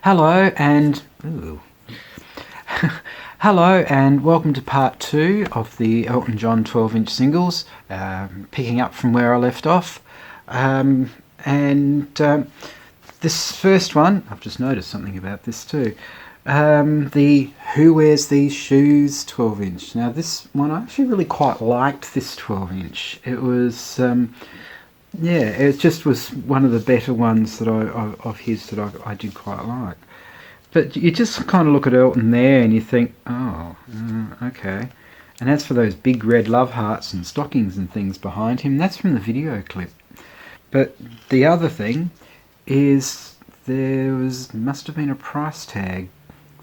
Hello and hello and welcome to part 2 of the Elton John 12-inch singles, picking up from where I left off. This first one, I've just noticed something about this too. The Who Wears These Shoes 12-inch. Now this one, I actually really quite liked this 12-inch. It was, it just was one of the better ones that of his that I did quite like. But you just kind of look at Elton there and you think, okay. And as for those big red love hearts and stockings and things behind him, that's from the video clip. But the other thing is must have been a price tag.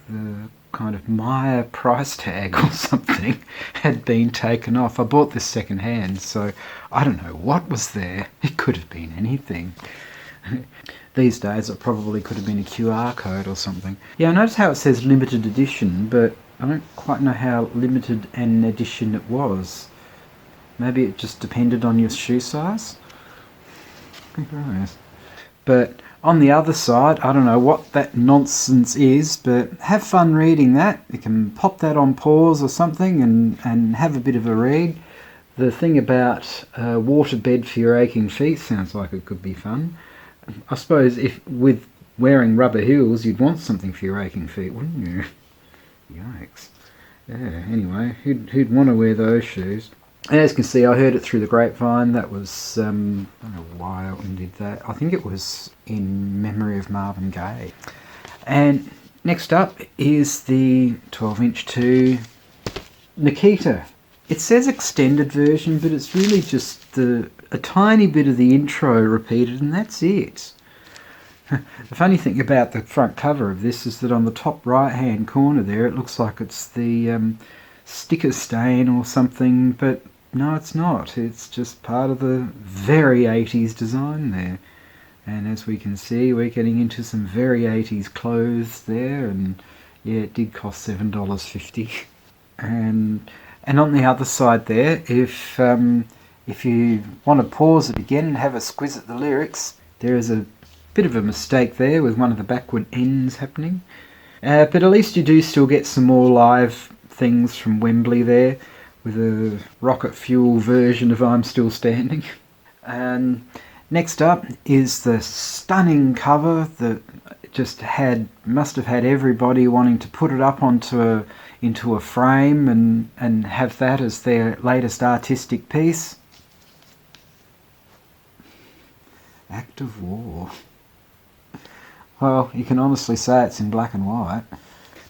The kind of Maya price tag or something had been taken off. I bought this second hand, so I don't know what was there. It could have been anything. These days it probably could have been a QR code or something. Yeah, I notice how it says limited edition, but I don't quite know how limited an edition it was. Maybe it just depended on your shoe size? Who knows? But on the other side, I don't know what that nonsense is, but have fun reading that. You can pop that on pause or something and have a bit of a read. The thing about waterbed for your aching feet sounds like it could be fun. I suppose if with wearing rubber heels, you'd want something for your aching feet, wouldn't you? Yikes. Yeah, anyway, who'd want to wear those shoes? And as you can see, I heard it through the grapevine. That was, I don't know why Elton did that. I think it was in memory of Marvin Gaye. And next up is the 12-inch to Nikita. It says extended version, but it's really just a tiny bit of the intro repeated, and that's it. The funny thing about the front cover of this is that on the top right-hand corner there, it looks like it's the sticker stain or something, but no, it's not. It's just part of the very 80s design there. And as we can see, we're getting into some very 80s clothes there, and yeah, it did cost $7.50. And on the other side there, if you want to pause it again and have a squiz at the lyrics, there is a bit of a mistake there with one of the backward ends happening. But at least you do still get some more live things from Wembley there, with a rocket fuel version of I'm Still Standing. And next up is the stunning cover that just must have had everybody wanting to put it up into a frame and have that as their latest artistic piece. Act of War. Well, you can honestly say it's in black and white.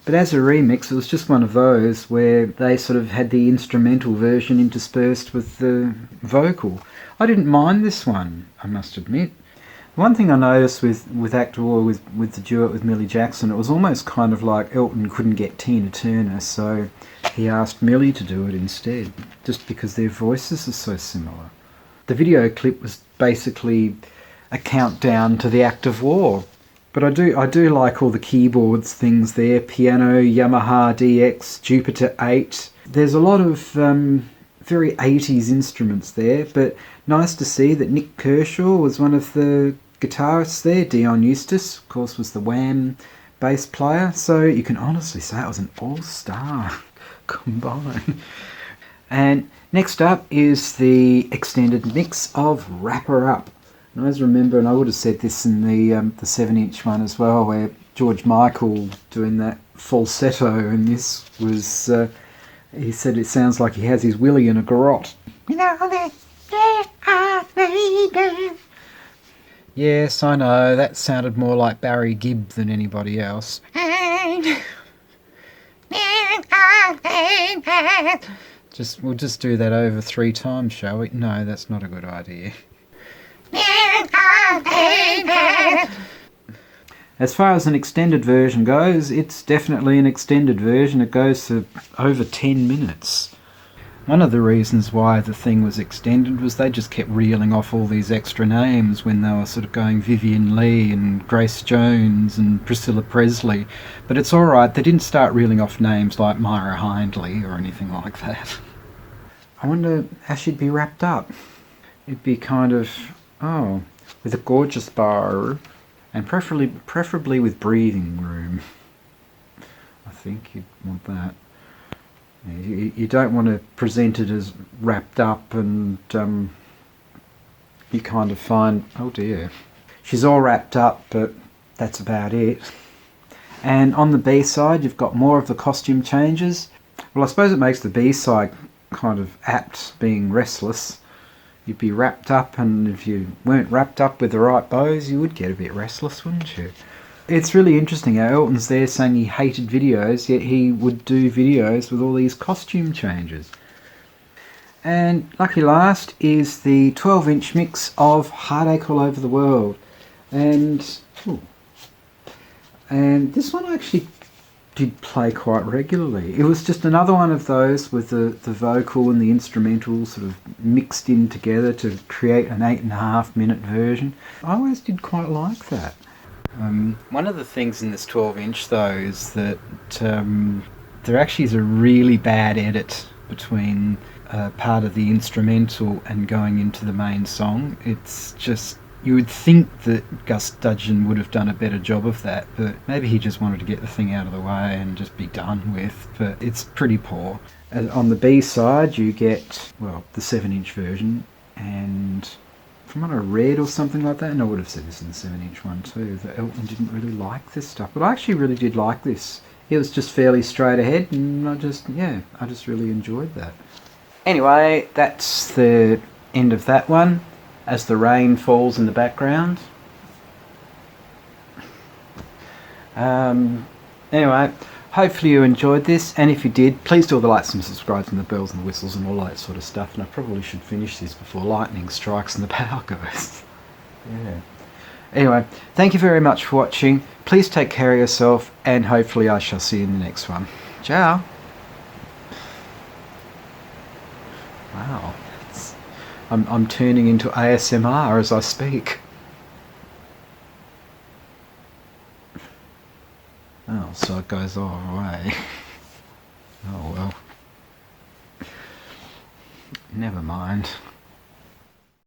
But as a remix, it was just one of those where they sort of had the instrumental version interspersed with the vocal. I didn't mind this one, I must admit. One thing I noticed with Act of War, with the duet with Millie Jackson, it was almost kind of like Elton couldn't get Tina Turner, so he asked Millie to do it instead, just because their voices are so similar. The video clip was basically a countdown to the Act of War. But I do like all the keyboards things there. Piano, Yamaha DX, Jupiter 8. There's a lot of very 80s instruments there, but nice to see that Nick Kershaw was one of the guitarists there. Dion Eustace, of course, was the Wham bass player. So you can honestly say it was an all-star combine. And next up is the extended mix of Wrap Her Up. I always remember, and I would have said this in the 7-inch one as well, where George Michael doing that falsetto, and this was, he said it sounds like he has his willy in a garrote. Yes, I know, that sounded more like Barry Gibb than anybody else. We'll just do that over 3 times, shall we? No, that's not a good idea. As far as an extended version goes, it's definitely an extended version. It goes for over 10 minutes. One of the reasons why the thing was extended was they just kept reeling off all these extra names when they were sort of going Vivian Leigh and Grace Jones and Priscilla Presley. But it's alright, they didn't start reeling off names like Myra Hindley or anything like that. I wonder how she'd be wrapped up. It'd be kind of, with a gorgeous bow and preferably with breathing room. I think you'd want that. You don't want to present it as wrapped up and you kind of find, oh dear, she's all wrapped up, but that's about it. And on the B side, you've got more of the costume changes. Well, I suppose it makes the B side kind of apt, being restless. You'd be wrapped up, and if you weren't wrapped up with the right bows, you would get a bit restless, wouldn't you? It's really interesting how Elton's there saying he hated videos, yet he would do videos with all these costume changes. And lucky last is the 12-inch mix of Heartache All Over the World. And this one I actually did play quite regularly. It was just another one of those with the vocal and the instrumental sort of mixed in together to create an 8.5 minute version. I always did quite like that. One of the things in this 12-inch though is that there actually is a really bad edit between part of the instrumental and going into the main song. It's just, you would think that Gus Dudgeon would have done a better job of that, but maybe he just wanted to get the thing out of the way and just be done with, but it's pretty poor. On the B side you get, well, the 7-inch version, and from what I read or something like that, and I would have said this in the 7-inch one too, that Elton didn't really like this stuff, but I actually really did like this. It was just fairly straight ahead, and I just really enjoyed that. Anyway, that's the end of that one, as the rain falls in the background. Anyway, hopefully you enjoyed this, and if you did, please do all the likes and subscribes and the bells and the whistles and all that sort of stuff, and I probably should finish this before lightning strikes and the power goes. Yeah. Anyway, thank you very much for watching. Please take care of yourself, and hopefully I shall see you in the next one. Ciao! Wow, I'm turning into ASMR as I speak. Oh, so it goes all the way. Oh well. Never mind.